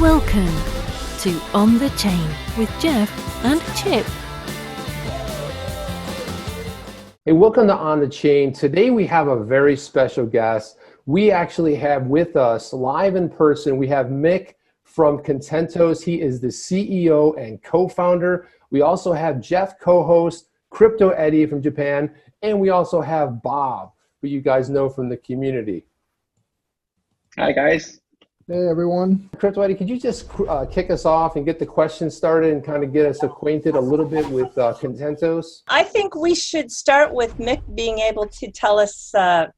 Welcome to On the Chain with Jeff and Chip. Hey, welcome to On the Chain. Today we have a very special guest. We actually have with us live in person, we have Mick from Contentos. He is the CEO and co-founder. We also have Jeff, co-host, Crypto Eddie from Japan, and we also have Bob, who you guys know from the community. Hi, guys. Hey, everyone. Crypto Eddie, could you just kick us off and get the questions started and kind of get us acquainted a little bit with Contentos? I think we should start with Mick being able to tell us a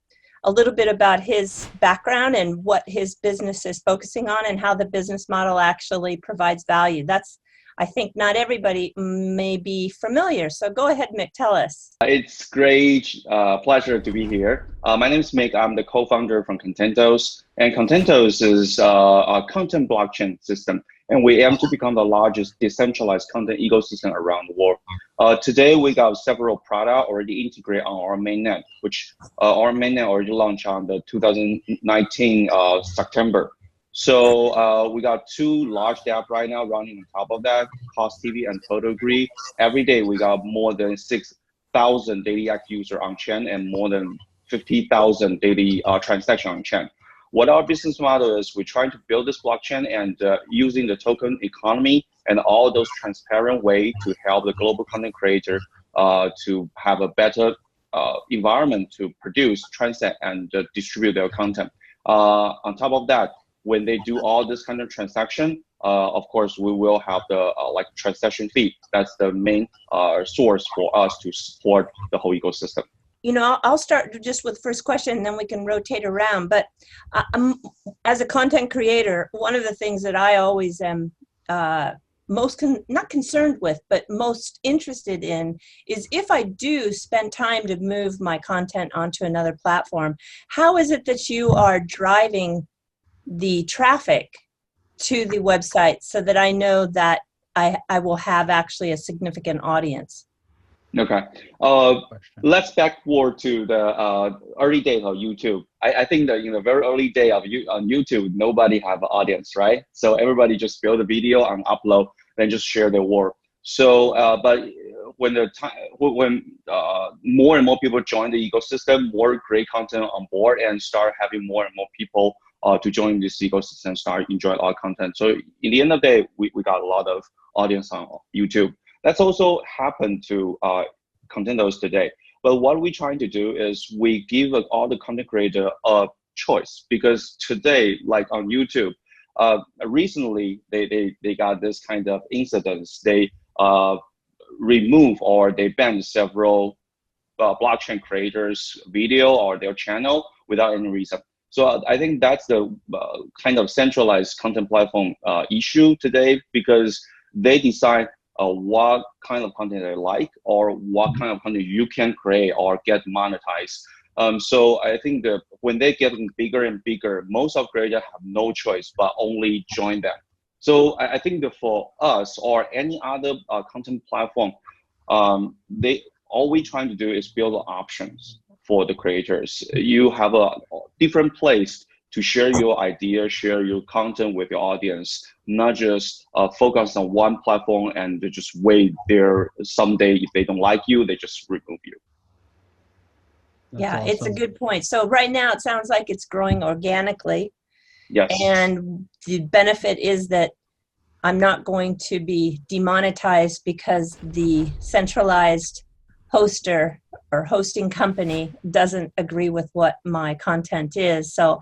little bit about his background and what his business is focusing on and how the business model actually provides value. That's, I think, not everybody may be familiar. So go ahead, Mick, tell us. It's great pleasure to be here. My name is Mick. I'm the co-founder from Contentos. And Contentos is a content blockchain system. And we aim to become the largest decentralized content ecosystem around the world. Today, we got several products already integrated on our mainnet, which our mainnet already launched on the 2019 September. So we got two large apps right now running on top of that, Cost TV and Total Agree. Every day, we got more than 6,000 daily active users on chain and more than 50,000 daily transactions on chain. What our business model is, we're trying to build this blockchain and using the token economy and all those transparent way to help the global content creator to have a better environment to produce, transact, and distribute their content. On top of that, when they do all this kind of transaction, of course, we will have the like transaction fee. That's the main source for us to support the whole ecosystem. You know, I'll start just with the first question and then we can rotate around. But as a content creator, one of the things that I always am not concerned with, but most interested in is if I do spend time to move my content onto another platform, how is it that you are driving the traffic to the website so that I know that I will have actually a significant audience? Okay, let's backward to the early days of YouTube. I think that in the very early day of on YouTube, nobody have an audience, right? So everybody just build a video and upload, then just share their work. So, but when more and more people join the ecosystem, more great content on board, and start having more and more people to join this ecosystem, start enjoying our content. So in the end of the day, we got a lot of audience on YouTube. That's also happened to Contentos today. But what we're trying to do is we give all the content creator a choice, because today, like on YouTube, recently they got this kind of incidents. They remove or they ban several blockchain creators' video or their channel without any reason. So I think that's the kind of centralized content platform issue today, because they decide what kind of content they like or what kind of content you can create or get monetized. So I think that when they get bigger and bigger, most of creators have no choice but only join them. So I think that for us or any other content platform, all we're trying to do is build options for the creators. You have a different place to share your idea, share your content with your audience, not just focus on one platform and just wait there someday. If they don't like you, they just remove you. Yeah, awesome. It's a good point. So right now it sounds like it's growing organically. Yes. And the benefit is that I'm not going to be demonetized because the centralized hoster or hosting company doesn't agree with what my content is. So,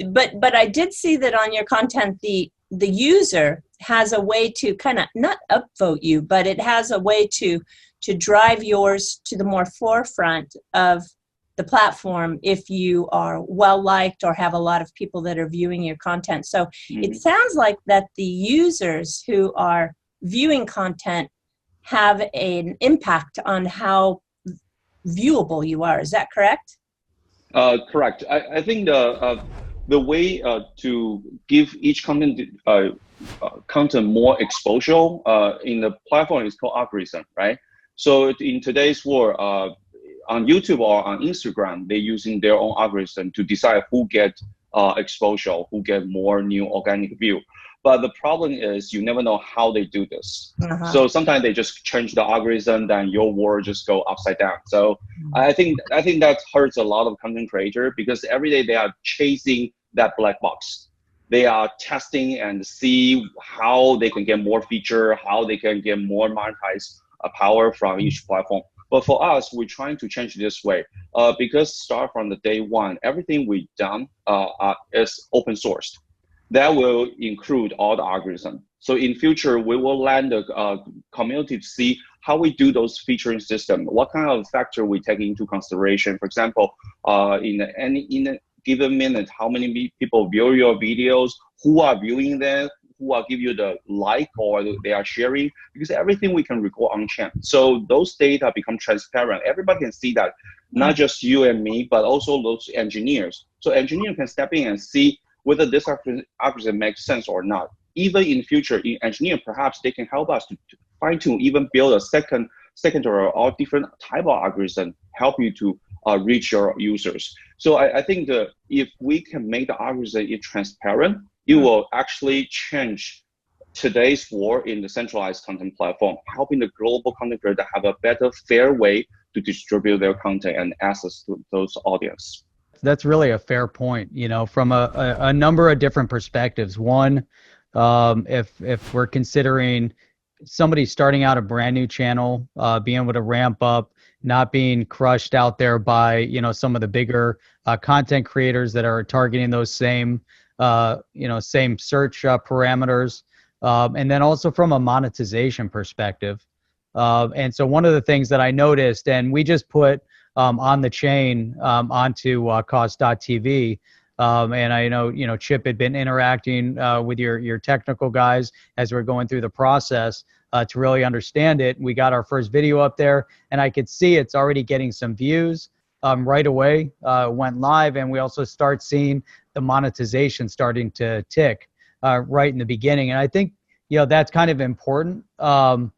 but I did see that on your content, the user has a way to kind of not upvote you, but it has a way to drive yours to the more forefront of the platform if you are well liked or have a lot of people that are viewing your content. So it sounds like that the users who are viewing content have an impact on how viewable you are. Is that correct? Correct. I think the way to give each content more exposure in the platform is called algorithm, right? So in today's world, on YouTube or on Instagram, they're using their own algorithm to decide who get exposure, who get more new organic view. But the problem is you never know how they do this. So sometimes they just change the algorithm, then your world just go upside down. So I think that hurts a lot of content creator, because every day they are chasing that black box. They are testing and see how they can get more feature, how they can get more monetized power from each platform. But for us, we're trying to change this way, because start from the day one, everything we've done is open sourced. That will include all the algorithm. So in future, we will let the community to see how we do those featuring system, what kind of factor we take into consideration. For example, in a given minute, how many people view your videos, who are viewing them, who are give you the like or they are sharing, because everything we can record on chain. So those data become transparent. Everybody can see that, not just you and me, but also those engineers. So engineer can step in and see whether this algorithm makes sense or not. Even in future, in engineer, perhaps they can help us to fine tune, even build a secondary or different type of algorithm, help you to reach your users. So I think that if we can make the algorithm transparent, it will actually change today's world in the centralized content platform, helping the global content creator have a better, fair way to distribute their content and access to those audience. That's really a fair point, you know, from a number of different perspectives. One, if we're considering somebody starting out a brand new channel, being able to ramp up, not being crushed out there by, you know, some of the bigger content creators that are targeting those same, same search parameters. And then also from a monetization perspective. And so one of the things that I noticed, and we just put on the chain onto cost.tv. And I know, you know, Chip had been interacting with your technical guys as we're going through the process to really understand it. We got our first video up there, and I could see it's already getting some views right away. Went live, and we also start seeing the monetization starting to tick right in the beginning. And I think, you know, that's kind of important. I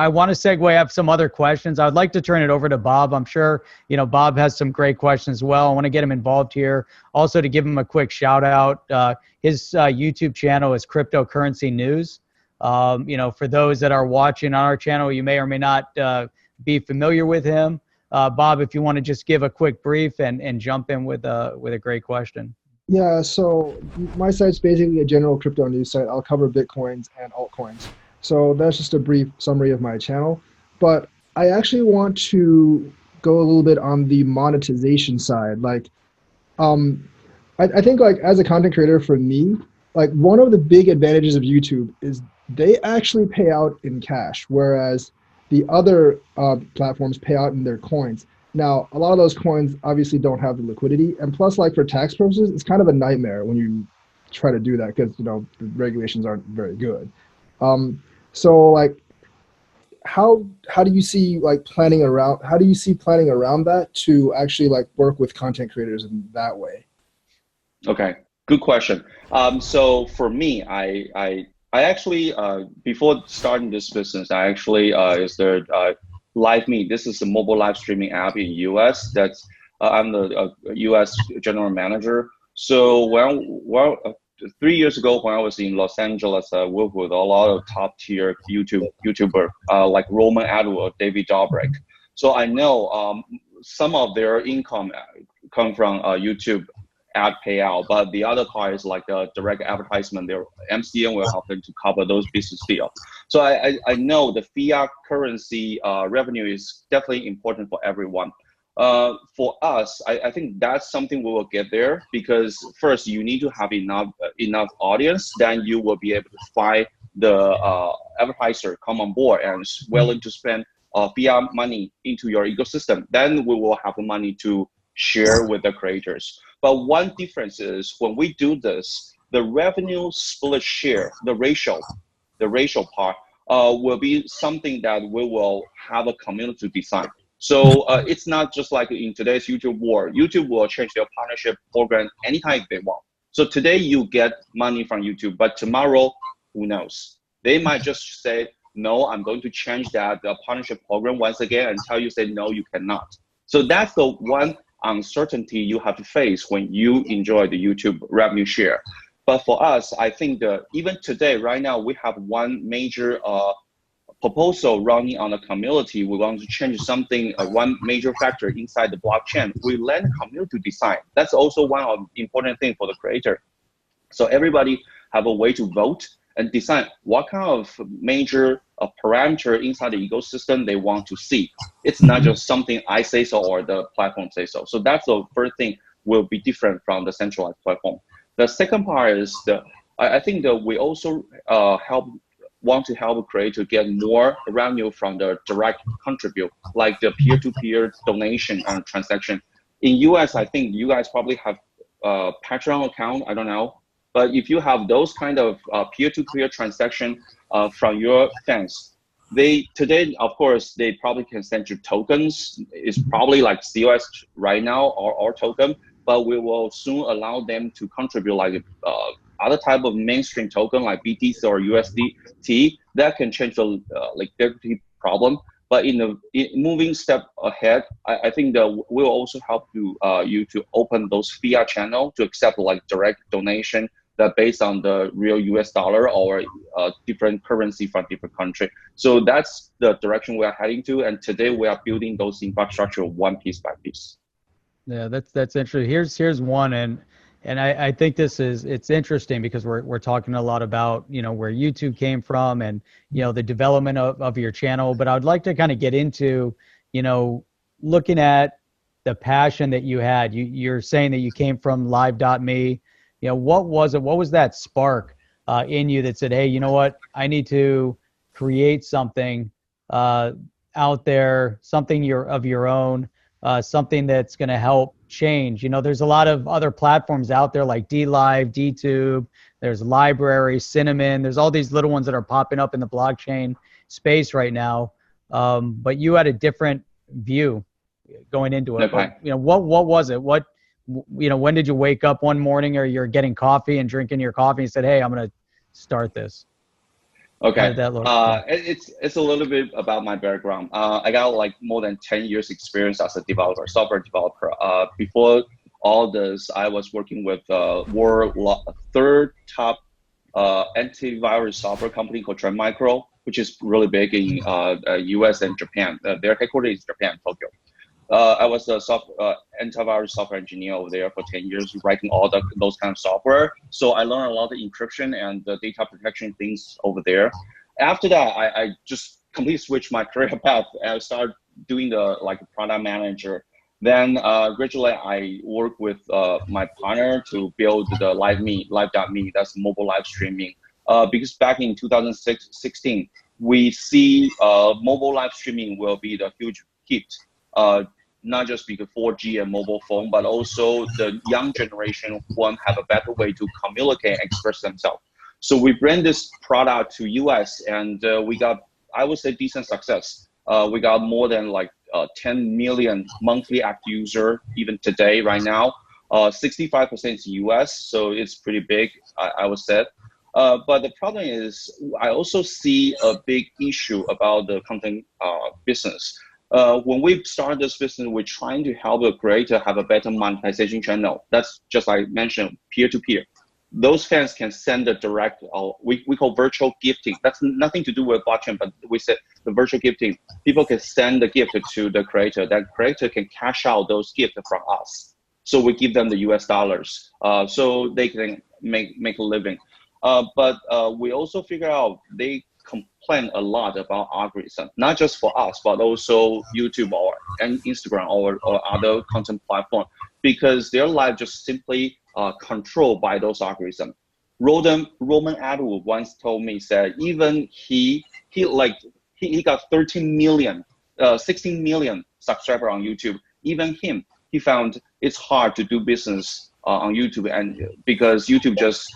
want to segue. I have some other questions. I'd like to turn it over to Bob. I'm sure, you know, Bob has some great questions as well. I want to get him involved here. Also to give him a quick shout out. His YouTube channel is Cryptocurrency News. For those that are watching on our channel, you may or may not be familiar with him. Bob, if you want to just give a quick brief and jump in with a great question. Yeah, so my site's basically a general crypto news site. I'll cover Bitcoins and altcoins. So that's just a brief summary of my channel. But I actually want to go a little bit on the monetization side. Like, I think like as a content creator for me, like one of the big advantages of YouTube is they actually pay out in cash, whereas the other platforms pay out in their coins. Now, a lot of those coins obviously don't have the liquidity, and plus, like for tax purposes, it's kind of a nightmare when you try to do that because, you know, the regulations aren't very good. So like, how do you see like planning around that to actually like work with content creators in that way? Okay, good question. So for me, I actually before starting this business, I actually is there Live Me. This is a mobile live streaming app in US. That's I'm the US general manager. So 3 years ago, when I was in Los Angeles, I worked with a lot of top tier YouTuber like Roman Atwood, David Dobrik. So I know some of their income come from YouTube ad payout, but the other part is like the direct advertisement. Their MCN will help them to cover those business deals. So I know the fiat currency revenue is definitely important for everyone. For us, I think that's something we will get there, because first you need to have enough audience, then you will be able to find the advertiser come on board and is willing to spend fiat money into your ecosystem. Then we will have the money to share with the creators. But one difference is when we do this, the revenue split share, the ratio part will be something that we will have a community design. So it's not just like in today's YouTube world. YouTube will change their partnership program anytime they want. So today you get money from YouTube, but tomorrow, who knows? They might just say, no, I'm going to change the partnership program once again until you say, no, you cannot. So that's the one uncertainty you have to face when you enjoy the YouTube revenue share. But for us, I think that even today, right now, we have one major proposal running on the community. We want to change something, one major factor inside the blockchain. We let the community to decide. That's also one of the important things for the creator. So everybody have a way to vote and decide what kind of major parameter inside the ecosystem they want to see. It's not just something I say so or the platform say so. So that's the first thing will be different from the centralized platform. The second part is I think that we also want to help creator get more revenue from the direct contribute, like the peer-to-peer donation and transaction. In US, I think you guys probably have a Patreon account, I don't know. But if you have those kind of peer-to-peer transaction from your fans, today, of course, they probably can send you tokens. It's probably like COS right now or token, but we will soon allow them to contribute like other type of mainstream token like BTC or USDT that can change the liquidity problem. But in the moving step ahead, I think that will also help you to open those fiat channel to accept like direct donation that based on the real US dollar or different currency from different country. So that's the direction we are heading to. And today we are building those infrastructure one piece by piece. Yeah, that's interesting. Here's one, and I think it's interesting because we're talking a lot about, you know, where YouTube came from and, you know, the development of your channel. But I would like to kind of get into, you know, looking at the passion that you had. You're saying that you came from live.me. You know, what was it? What was that spark in you that said, hey, you know what? I need to create something out there, something of your own, something that's going to help change. You know, there's a lot of other platforms out there like DLive, DTube, there's Library, Cinnamon, there's all these little ones that are popping up in the blockchain space right now. But you had a different view going into it. Okay. But, you know, what was it? You know, when did you wake up one morning or you're getting coffee and drinking your coffee and said, hey, I'm going to start this? Okay. How did that look? It's a little bit about my background. I got like more than 10 years experience as a developer, software developer. Before all this, I was working with world third top antivirus software company called Trend Micro, which is really big in US and Japan. Their headquarters is Japan, Tokyo. I was a antivirus software engineer over there for 10 years, writing all those kind of software. So I learned a lot of encryption and the data protection things over there. After that, I just completely switched my career path and I started doing the product manager. Then gradually I worked with my partner to build the live.me, that's mobile live streaming. Because back in 2016, we see mobile live streaming will be the huge hit. Not just because 4G and mobile phone, but also the young generation want have a better way to communicate and express themselves. So we bring this product to US and we got, I would say, decent success. We got more than 10 million monthly active user even today, right now. 65% is US, so it's pretty big, I would say. But the problem is, I also see a big issue about the content business. When we started this business, we're trying to help the creator have a better monetization channel. That's just like I mentioned, peer-to-peer. Those fans can send a direct, we call virtual gifting. That's nothing to do with blockchain, but we said the virtual gifting. People can send the gift to the creator. That creator can cash out those gifts from us. So we give them the US dollars, so they can make a living. But we also figure out they complain a lot about algorithm, not just for us, but also YouTube and Instagram or other content platform, because their life just simply controlled by those algorithms. Roman Atwood once told me, said even he got 13 million, 16 million subscribers on YouTube. Even him, he found it's hard to do business on YouTube, and because YouTube just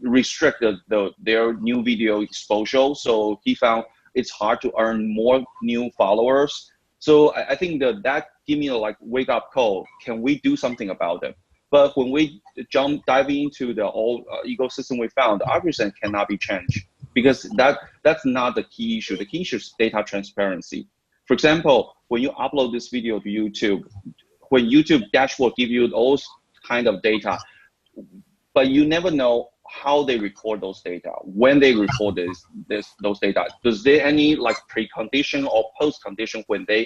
restricted their new video exposure, so he found it's hard to earn more new followers. So I think that give me a wake up call. Can we do something about it? But when we dive into the whole ecosystem, we found the algorithm cannot be changed because that's not the key issue. The key issue is data transparency. For example, when you upload this video to YouTube, when YouTube dashboard give you those kind of data, but you never know how they record those data, when they record those data. Does there any like precondition or post condition when they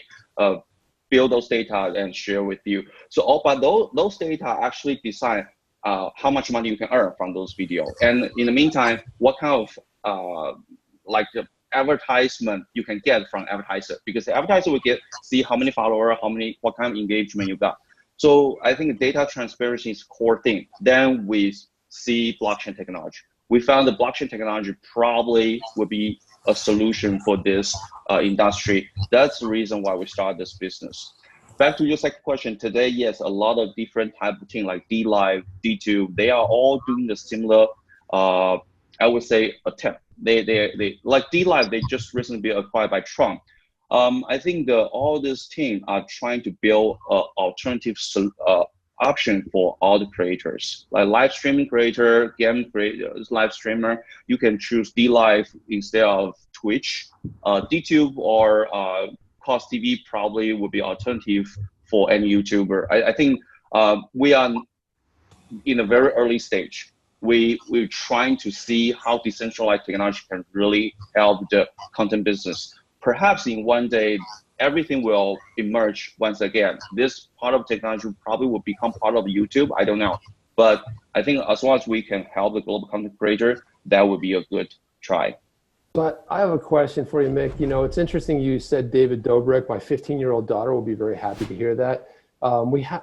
build those data and share with you? So all but those data actually decide how much money you can earn from those videos. And in the meantime, what kind of like advertisement you can get from advertiser, because the advertiser will see how many followers, what kind of engagement you got. So I think data transparency is core thing. Then we see blockchain technology. We found the blockchain technology probably would be a solution for this industry. That's the reason why we started this business. Back to your second question, today, yes, a lot of different type of things like DLive, D2, they are all doing the similar, I would say, attempt. They like DLive, they just recently been acquired by Trump. I think all this team are trying to build an alternative option for all the creators, like live streaming creator, game creators, live streamer. You can choose DLive instead of Twitch. DTube or Cost TV probably would be alternative for any YouTuber. I think we are in a very early stage. We're trying to see how decentralized technology can really help the content business. Perhaps in one day, everything will emerge once again. This part of technology probably will become part of YouTube. I don't know. But I think as long as we can help the global content creator, that would be a good try. But I have a question for you, Mick. You know, it's interesting you said David Dobrik. My 15-year-old daughter will be very happy to hear that.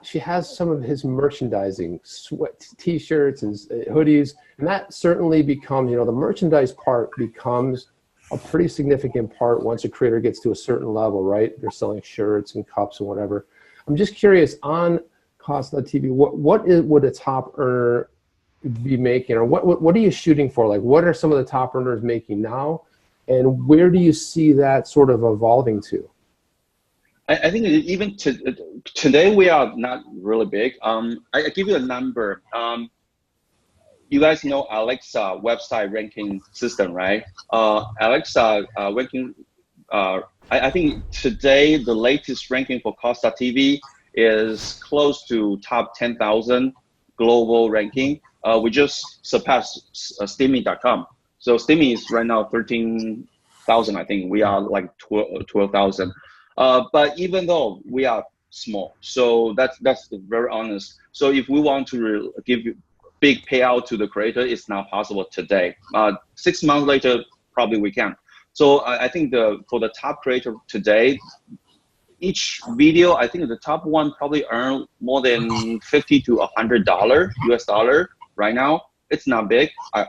She has some of his merchandising, T-shirts and hoodies, and that certainly becomes, you know, the merchandise part becomes a pretty significant part once a creator gets to a certain level, right? They're selling shirts and cups and whatever. I'm just curious, on Cost.tv, what would a top earner be making, or what are you shooting for? Like, what are some of the top earners making now, and where do you see that sort of evolving to? I think even today we are not really big. I give you a number. You guys know Alexa website ranking system, right? Alexa ranking, I think today the latest ranking for Cost.tv is close to top 10,000 global ranking. We just surpassed Steamy.com. So Steamy is right now 13,000, I think. We are like 12,000. But even though we are small, so that's very honest. So if we want to give you big payout to the creator, it's not possible today. 6 months later, probably we can. So I think for the top creator today, each video, I think the top one probably earn more than $50 to $100 US dollar right now. It's not big. I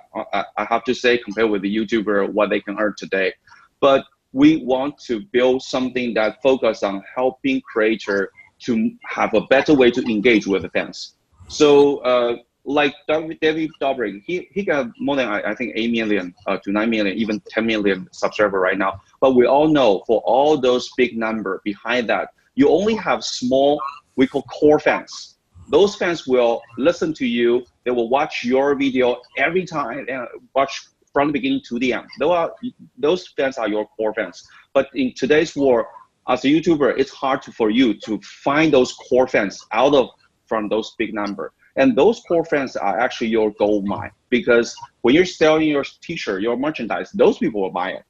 have to say, compared with the YouTuber, what they can earn today. But we want to build something that focuses on helping creator to have a better way to engage with the fans. So like David Dobrik, he got more than I think 8 million to 9 million, even 10 million subscribers right now. But we all know for all those big number behind that, you only have small, we call core fans. Those fans will listen to you. They will watch your video every time and watch from the beginning to the end. Those fans are your core fans. But in today's world, as a YouTuber, it's hard for you to find those core fans from those big number. And those core fans are actually your gold mine, because when you're selling your t-shirt, your merchandise, those people will buy it.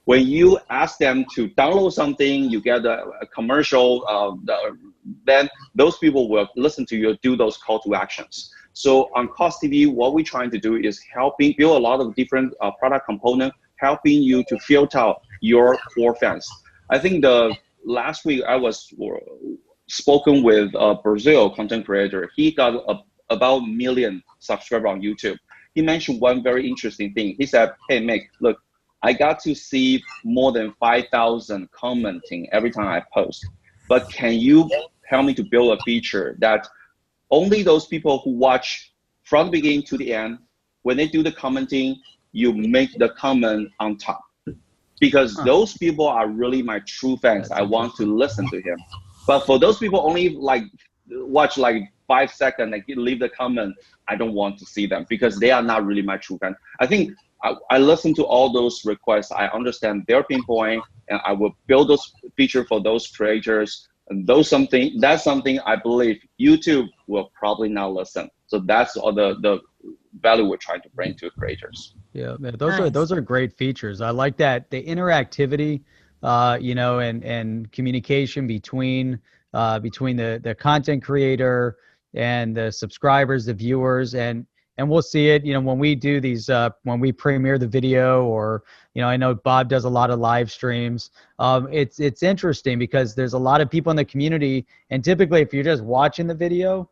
When you ask them to download something, you get a commercial, then those people will listen to you, do those call to actions. So on Cost TV, what we're trying to do is helping build a lot of different product components, helping you to filter out your core fans. I think last week I was spoken with a Brazil content creator. He got about 1 million subscribers on YouTube. He mentioned one very interesting thing. He said, hey, Mick, look, I got to see more than 5,000 commenting every time I post. But can you help me to build a feature that only those people who watch from the beginning to the end, when they do the commenting, you make the comment on top. Because those people are really my true fans. I want to listen to him. But for those people only like watch like 5 seconds and leave the comment, I don't want to see them because they are not really my true fan. I think I listen to all those requests. I understand their pain point, and I will build those features for those creators that's something I believe YouTube will probably not listen. So that's all the value we're trying to bring to creators. Yeah, man, Nice. those are great features. I like that the interactivity, and communication between the content creator and the subscribers, the viewers, and we'll see it, when we do these, when we premiere the video, or, I know Bob does a lot of live streams. It's interesting because there's a lot of people in the community, and typically if you're just watching the video,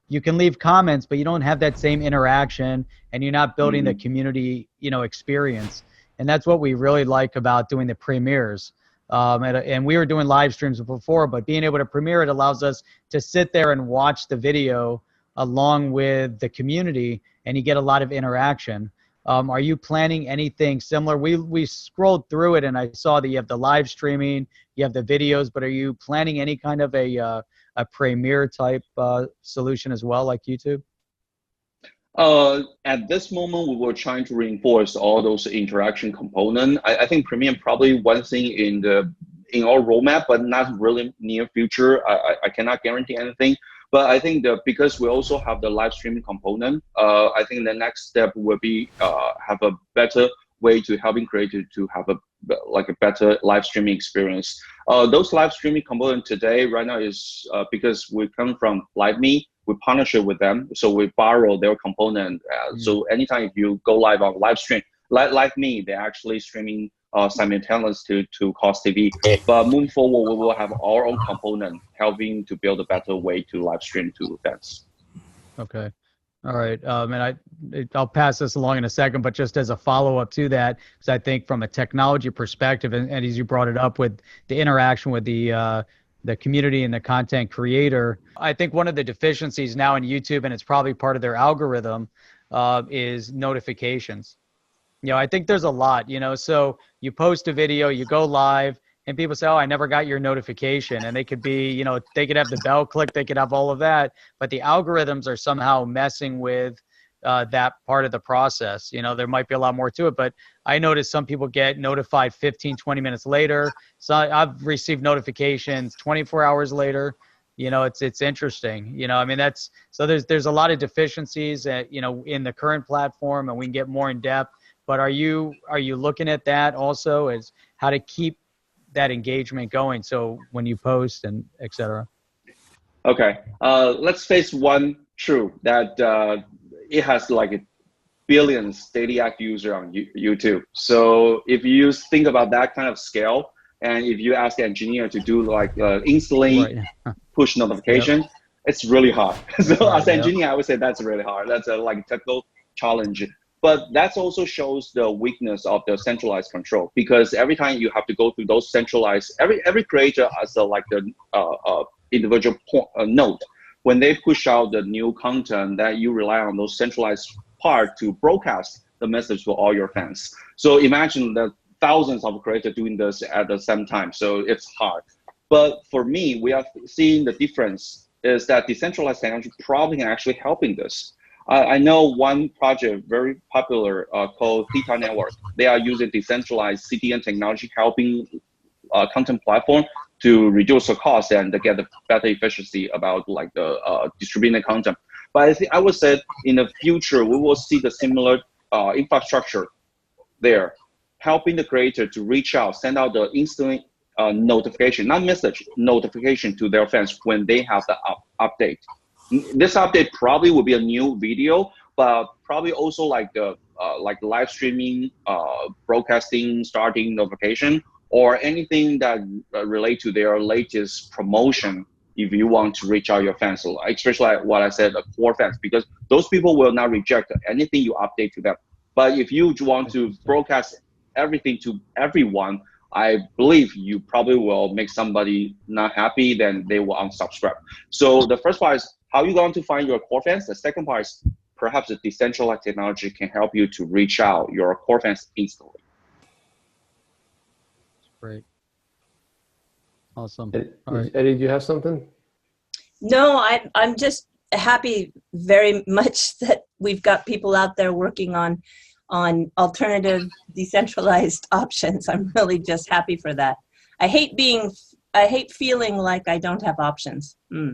you can leave comments, but you don't have that same interaction, and you're not building the community, experience. And that's what we really like about doing the premieres. And we were doing live streams before, but being able to premiere it allows us to sit there and watch the video along with the community, and you get a lot of interaction. Are you planning anything similar? We scrolled through it, and I saw that you have the live streaming, you have the videos, but are you planning any kind of a premiere type solution as well, like YouTube? At this moment, we were trying to reinforce all those interaction components. I think Premiere probably one thing in our roadmap, but not really near future. I cannot guarantee anything. But I think that because we also have the live streaming component, I think the next step will be have a better way to helping creators to have a better live streaming experience. Those live streaming component today right now is because we come from LiveMe, we partnership with them, so we borrow their component. So anytime if you go live on live stream, LiveMe, they're actually streaming simultaneous to Cost TV. But moving forward, we will have our own component helping to build a better way to live stream to fans. Okay. All right. And I'll pass this along in a second, but just as a follow-up to that, because I think from a technology perspective, and as you brought it up with the interaction with the community and the content creator, I think one of the deficiencies now in YouTube, and it's probably part of their algorithm, is notifications. I think there's a lot, so you post a video, you go live, and people say, oh, I never got your notification. And they could be, they could have the bell click, they could have all of that, but the algorithms are somehow messing with that part of the process. There might be a lot more to it, but I noticed some people get notified 15, 20 minutes later. So I've received notifications 24 hours later. It's interesting. So there's a lot of deficiencies in the current platform, and we can get more in depth. But are you looking at that also as how to keep that engagement going? So when you post and et cetera. Okay. Let's face one truth that it has like billions daily active user on YouTube. So if you think about that kind of scale, and if you ask the engineer to do like instantly push notification, it's really hard. So as an engineer, I would say that's really hard. That's a technical challenge. But that also shows the weakness of the centralized control, because every time you have to go through those centralized, every creator has the individual node. When they push out the new content, that you rely on those centralized part to broadcast the message to all your fans. So imagine that thousands of creators doing this at the same time. So it's hard. But for me, we are seeing the difference is that decentralized technology probably can actually helping this. I know one project very popular called Theta Network. They are using decentralized CDN technology, helping content platform to reduce the cost and to get a better efficiency about the distributing the content. But I would say in the future, we will see the similar infrastructure there, helping the creator to reach out, send out the instant notification, not message, notification to their fans when they have the update. This update probably will be a new video, but probably also like live streaming, broadcasting, starting notification, or anything that relate to their latest promotion. If you want to reach out your fans, especially like what I said, the core fans, because those people will not reject anything you update to them. But if you want to broadcast everything to everyone, I believe you probably will make somebody not happy, then they will unsubscribe. So the first part is how you going to find your core fans. The second part is perhaps the decentralized technology can help you to reach out your core fans instantly. Great. Awesome. All right. Eddie, do you have something? No, I'm just happy very much that we've got people out there working on alternative decentralized options. I'm really just happy for that. I hate being I hate feeling like I don't have options. Yeah,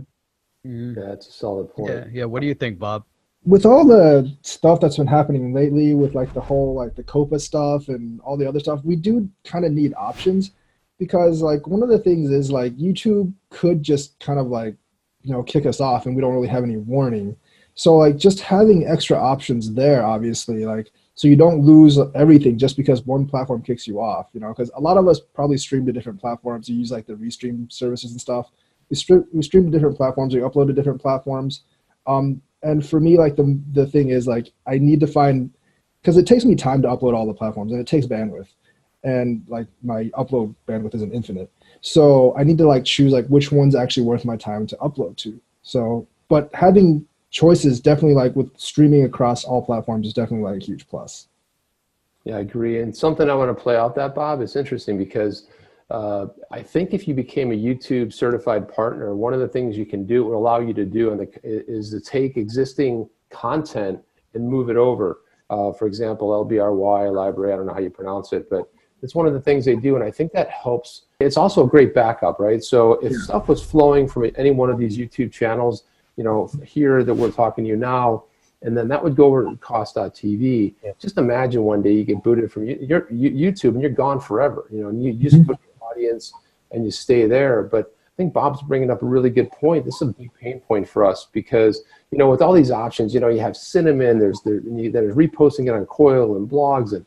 that's a solid point. Yeah. What do you think, Bob? With all the stuff that's been happening lately with like the whole like the COPA stuff and all the other stuff, we do kind of need options, because like one of the things is like YouTube could just kind of like, kick us off and we don't really have any warning. So like just having extra options there, obviously, like, so you don't lose everything just because one platform kicks you off, because a lot of us probably stream to different platforms. You use like the restream services and stuff. We stream to different platforms, we upload to different platforms. And for me, like the thing is like, I need to find, because it takes me time to upload all the platforms and it takes bandwidth, and like my upload bandwidth isn't infinite. So I need to like choose like which one's actually worth my time to upload to. So, but having choices definitely, like with streaming across all platforms, is definitely like a huge plus. Yeah, I agree. And something I want to play out that, Bob, it's interesting because I think if you became a YouTube certified partner, one of the things you can do, it will allow you to do, is to take existing content and move it over. For example, LBRY library, I don't know how you pronounce it, but it's one of the things they do, and I think that helps. It's also a great backup, right? So if stuff was flowing from any one of these YouTube channels, here that we're talking to you now, and then that would go over to cost.tv. Just imagine one day you get booted from your YouTube and you're gone forever, and you just put your audience and you stay there. But I think Bob's bringing up a really good point. This is a big pain point for us because, with all these options, you have Cinnamon, there's reposting it on Coil and blogs. And,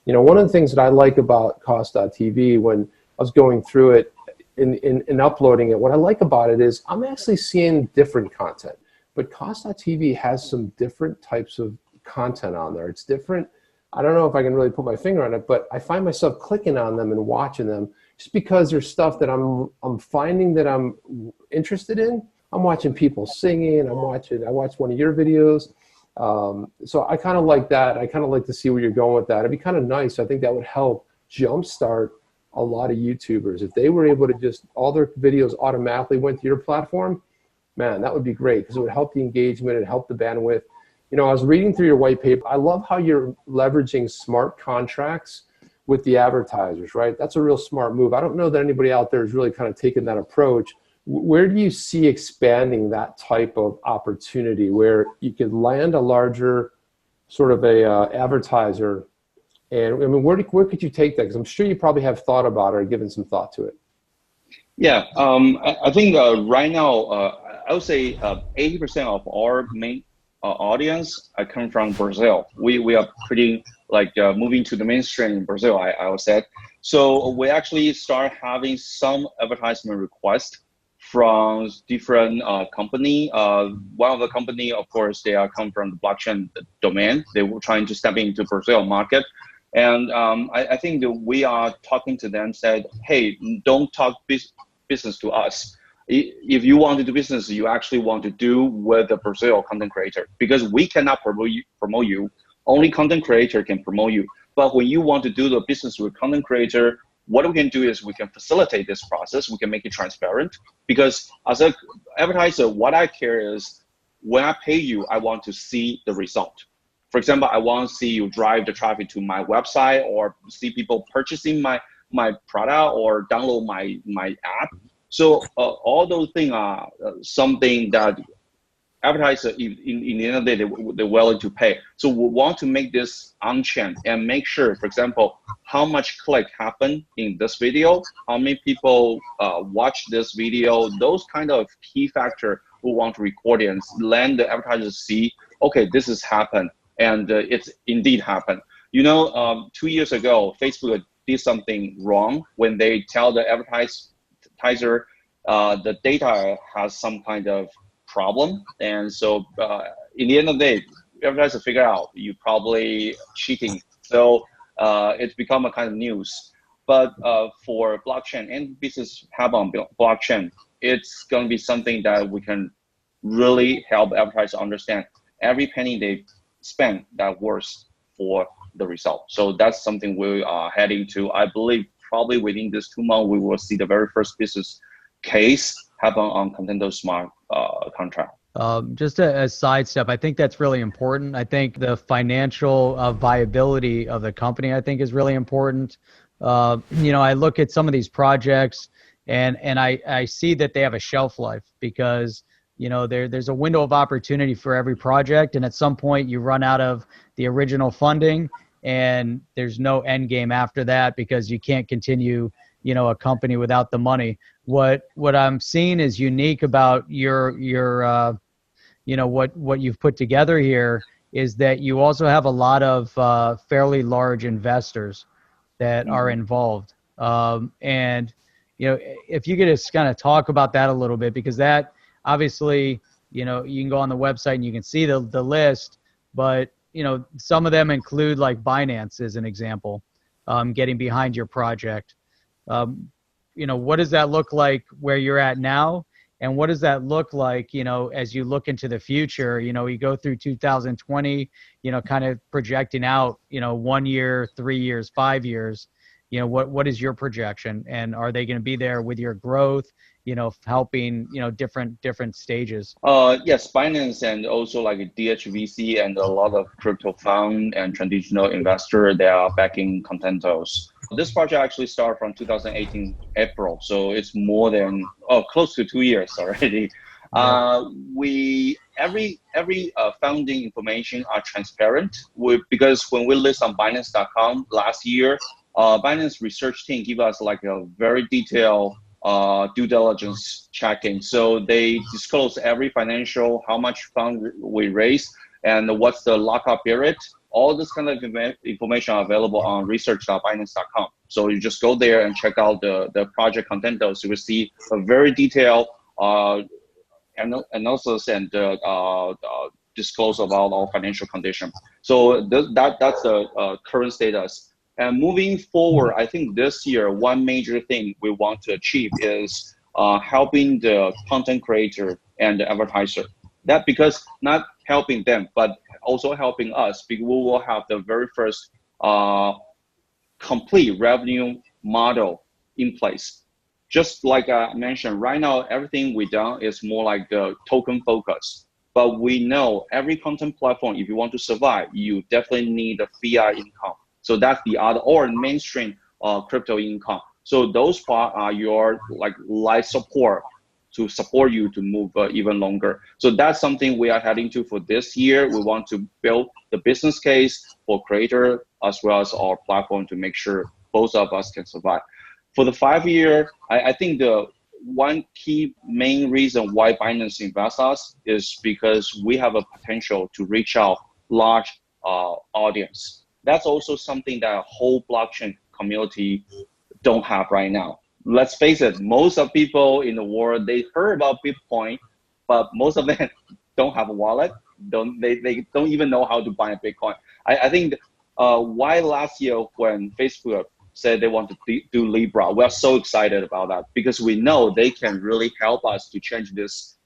one of the things that I like about cost.tv when I was going through it in uploading it, what I like about it is I'm actually seeing different content. But cost.tv has some different types of content on there. It's different. I don't know if I can really put my finger on it, but I find myself clicking on them and watching them just because there's stuff that I'm finding that I'm interested in. I'm watching people singing. I watched one of your videos. So I kind of like that. I kind of like to see where you're going with that. It'd be kind of nice. I think that would help jumpstart a lot of YouTubers. If they were able to just, all their videos automatically went to your platform, man, that would be great because it would help the engagement and help the bandwidth. I was reading through your white paper. I love how you're leveraging smart contracts with the advertisers, right? That's a real smart move. I don't know that anybody out there has really kind of taken that approach. Where do you see expanding that type of opportunity where you could land a larger sort of a advertiser? And I mean, where could you take that? Because I'm sure you probably have thought about it or given some thought to it. Yeah, I think right now, I would say 80% of our main audience come from Brazil. We are pretty moving to the mainstream in Brazil, I would say. So we actually start having some advertisement requests from different company. One of the company, of course, they are come from the blockchain domain. They were trying to step into Brazil market. And I think that we are talking to them, said, hey, don't talk business to us. If you want to do business, you actually want to do with the Brazil content creator, because we cannot promote you. Only content creator can promote you. But when you want to do the business with content creator, what we can do is we can facilitate this process. We can make it transparent, because as an advertiser, what I care is when I pay you, I want to see the result. For example, I want to see you drive the traffic to my website, or see people purchasing my product or download my app. So all those things are something that advertisers, in the end of the day, they're willing to pay. So we want to make this on-chain and make sure, for example, how much click happen in this video, how many people watch this video, those kind of key factor we want to record and let the advertisers see, okay, this has happened, and it's indeed happened. 2 years ago, Facebook did something wrong when they tell the advertiser the data has some kind of problem, and so in the end of the day, advertisers figure out you probably cheating. So it's become a kind of news. But for blockchain and business happen on blockchain, it's going to be something that we can really help advertisers understand every penny they spend that works for the result. So that's something we are heading to. I believe probably within this 2 months, we will see the very first business case happen on Contentos smart contract. Just a sidestep, I think that's really important. I think the financial viability of the company, I think, is really important. I look at some of these projects, and I see that they have a shelf life because there's a window of opportunity for every project, and at some point you run out of the original funding, and there's no end game after that because you can't continue a company without the money. What I'm seeing is unique about your what you've put together here is that you also have a lot of fairly large investors that are involved. And if you could just kind of talk about that a little bit, because that obviously, you can go on the website and you can see the list, but some of them include like Binance as an example, getting behind your project. What does that look like where you're at now? And what does that look like, as you look into the future? You go through 2020, kind of projecting out, 1 year, 3 years, 5 years. What is your projection? And are they going to be there with your growth, helping, different stages? Yes, Binance and also like DHVC and a lot of crypto fund and traditional investor, they are backing Contentos. This project actually started from 2018 April, so it's more than close to 2 years already. We every founding information are transparent because when we list on Binance.com last year, Binance research team give us like a very detailed due diligence checking. So they disclose every financial, how much fund we raised, and what's the lockup period. All this kind of information are available on research.binance.com. So you just go there and check out the project Contentos. You will see a very detailed analysis and disclose about our financial condition. So that's the current status. And moving forward, I think this year, one major thing we want to achieve is helping the content creator and the advertiser. That because not helping them, but also helping us, because we will have the very first complete revenue model in place. Just like I mentioned, right now, everything we done is more like the token focus. But we know every content platform, if you want to survive, you definitely need a fiat income. So that's the other, or mainstream crypto income. So those part are your like life support to support you to move even longer. So that's something we are heading to for this year. We want to build the business case for creator as well as our platform to make sure both of us can survive. For the 5 year, I think the one key main reason why Binance invests us is because we have a potential to reach out large audience. That's also something that a whole blockchain community don't have right now. Let's face it, most of people in the world, they heard about Bitcoin, but most of them don't have a wallet. They don't even know how to buy a Bitcoin. I think why last year when Facebook said they want to do Libra, we're so excited about that because we know they can really help us to change this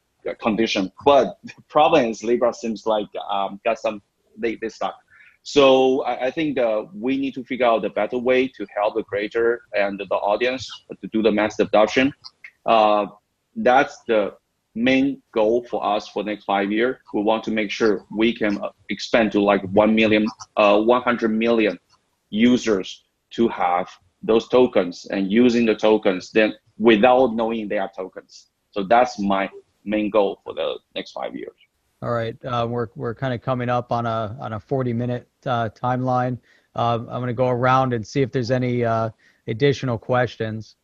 condition. But the problem is Libra seems like they stuck. So I think we need to figure out the better way to help the creator and the audience to do the mass adoption. That's the main goal for us for the next 5 years. We want to make sure we can expand to like 100 million users to have those tokens and using the tokens then without knowing they are tokens. So that's my main goal for the next 5 years. All right, we're kind of coming up on a 40-minute timeline. I'm going to go around and see if there's any additional questions.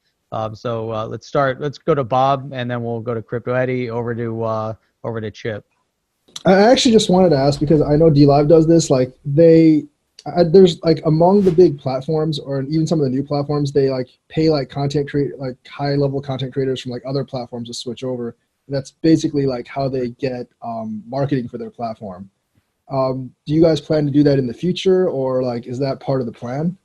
So let's start. Let's go to Bob, and then we'll go to Crypto Eddie, over to Chip. I actually just wanted to ask because I know DLive does this. Like there's like among the big platforms, or even some of the new platforms, they like pay like high-level content creators from like other platforms to switch over. That's basically like how they get marketing for their platform. Do you guys plan to do that in the future, or like is that part of the plan?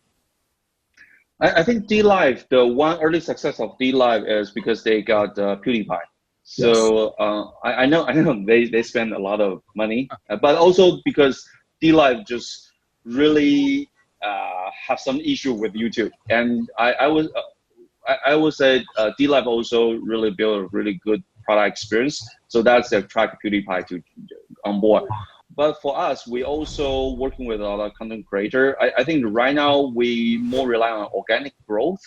I think DLive, the one early success of DLive is because they got PewDiePie. So yes. I know they spend a lot of money, but also because DLive just really have some issue with YouTube, and I would say DLive also really built a really good product experience. So that's attract PewDiePie to on board. But for us, we also working with a lot of content creator. I think right now we more rely on organic growth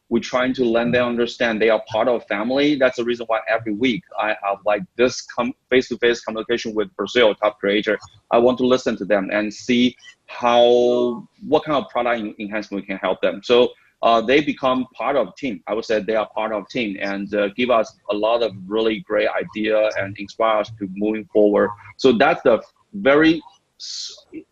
We're trying to let them understand they are part of family. That's the reason why every week I have like this face-to-face communication with Brazil top creator. I want to listen to them and see what kind of product enhancement we can help them. So they become part of team. I would say they are part of team and give us a lot of really great idea and inspire us to moving forward. So that's the very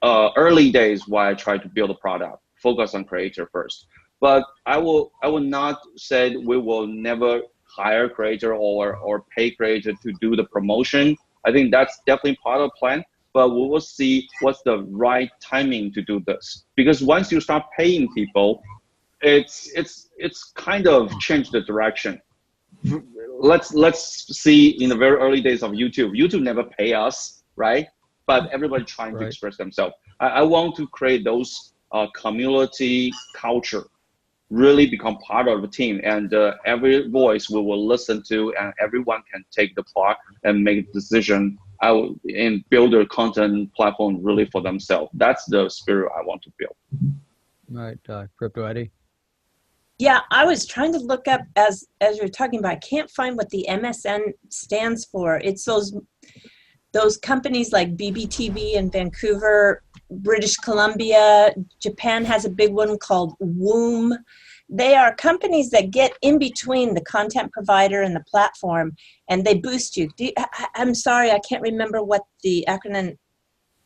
early days why I try to build a product, focus on creator first. But I will not say we will never hire creator or pay creator to do the promotion. I think that's definitely part of the plan. But we will see what's the right timing to do this. Because once you start paying people, it's kind of changed the direction. Let's see in the very early days of YouTube. YouTube never pay us, right? But everybody trying to express themselves. I want to create those community culture, really become part of the team, and every voice we will listen to, and everyone can take the part and make a decision and build a content platform really for themselves. That's the spirit I want to build. Right, Crypto Eddie. Yeah, I was trying to look up as you're talking about. I can't find what the MSN stands for. It's those companies like BBTV in Vancouver, British Columbia. Japan has a big one called Womb. They are companies that get in between the content provider and the platform, and they boost you. I'm sorry, I can't remember what the acronym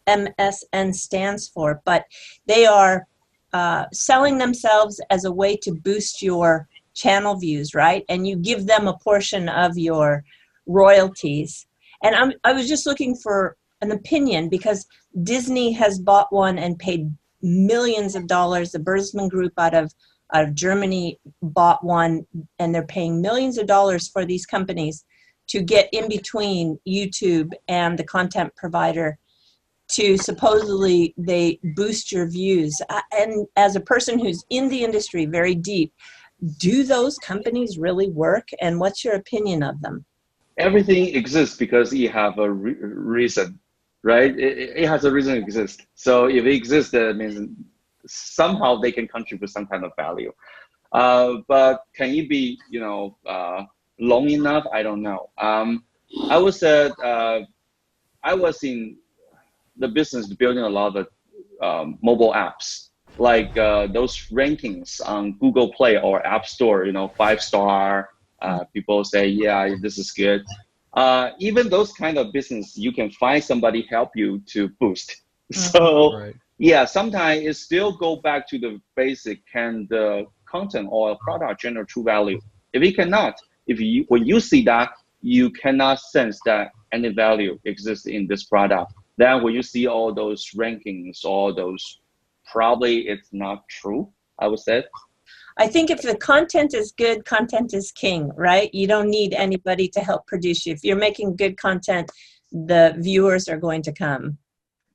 MSN stands for, but they are selling themselves as a way to boost your channel views, right? And you give them a portion of your royalties. And I was just looking for an opinion because Disney has bought one and paid millions of dollars. The Bertelsmann Group out of Germany bought one, and they're paying millions of dollars for these companies to get in between YouTube and the content provider to supposedly they boost your views. And as a person who's in the industry very deep, do those companies really work? And what's your opinion of them? Everything exists because it have a reason, right? It has a reason to exist. So if it exists, that means somehow they can contribute some kind of value. But can it be, long enough? I don't know. I would say I was in the business building a lot of mobile apps, like those rankings on Google Play or App Store, 5-star. People say, yeah, this is good. Even those kind of business, you can find somebody help you to boost. So yeah, sometimes it still go back to the basic. Can the content or product generate true value? If it cannot, when you see that, you cannot sense that any value exists in this product. Then when you see all those rankings, all those, probably it's not true, I would say. I think if the content is good, content is king, right? You don't need anybody to help produce you. If you're making good content, the viewers are going to come.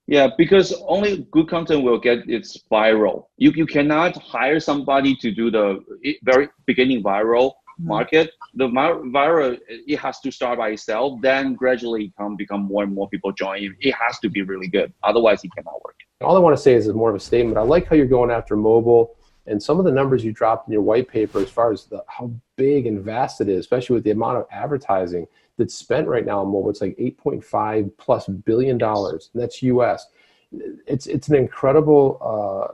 Yeah, because only good content will get its viral. You cannot hire somebody to do the very beginning viral market. The viral, it has to start by itself, then gradually become more and more people join. It has to be really good. Otherwise, it cannot work. All I want to say is more of a statement. I like how you're going after mobile. And some of the numbers you dropped in your white paper as far as how big and vast it is, especially with the amount of advertising that's spent right now on mobile. It's like $8.5+ billion, and that's US. It's an incredible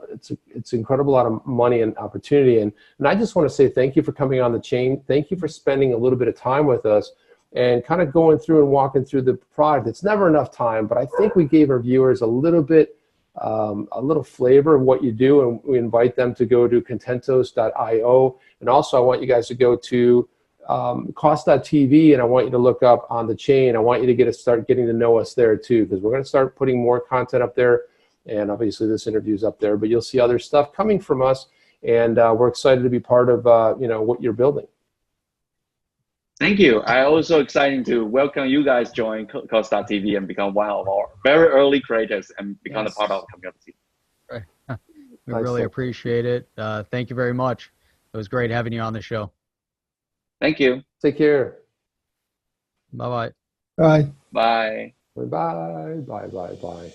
it's incredible lot of money and opportunity. And I just want to say thank you for coming on the chain. Thank you for spending a little bit of time with us and kind of going through and walking through the product. It's never enough time, but I think we gave our viewers a little flavor of what you do, and we invite them to go to contentos.io. And also I want you guys to go to cost.tv, and I want you to look up On the Chain. I want you to start getting to know us there too, because we're going to start putting more content up there, and obviously this interview is up there, but you'll see other stuff coming from us, and we're excited to be part of what you're building. Thank you. I also excited to welcome you guys join Cost.tv and become one of our very early creators and become a part of the community. Right. We really appreciate it. Thank you very much. It was great having you on the show. Thank you. Take care. Bye-bye. Bye. Bye. Bye. Bye. Bye. Bye.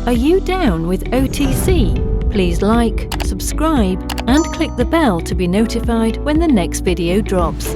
Are you down with OTC? Please like, subscribe, and click the bell to be notified when the next video drops.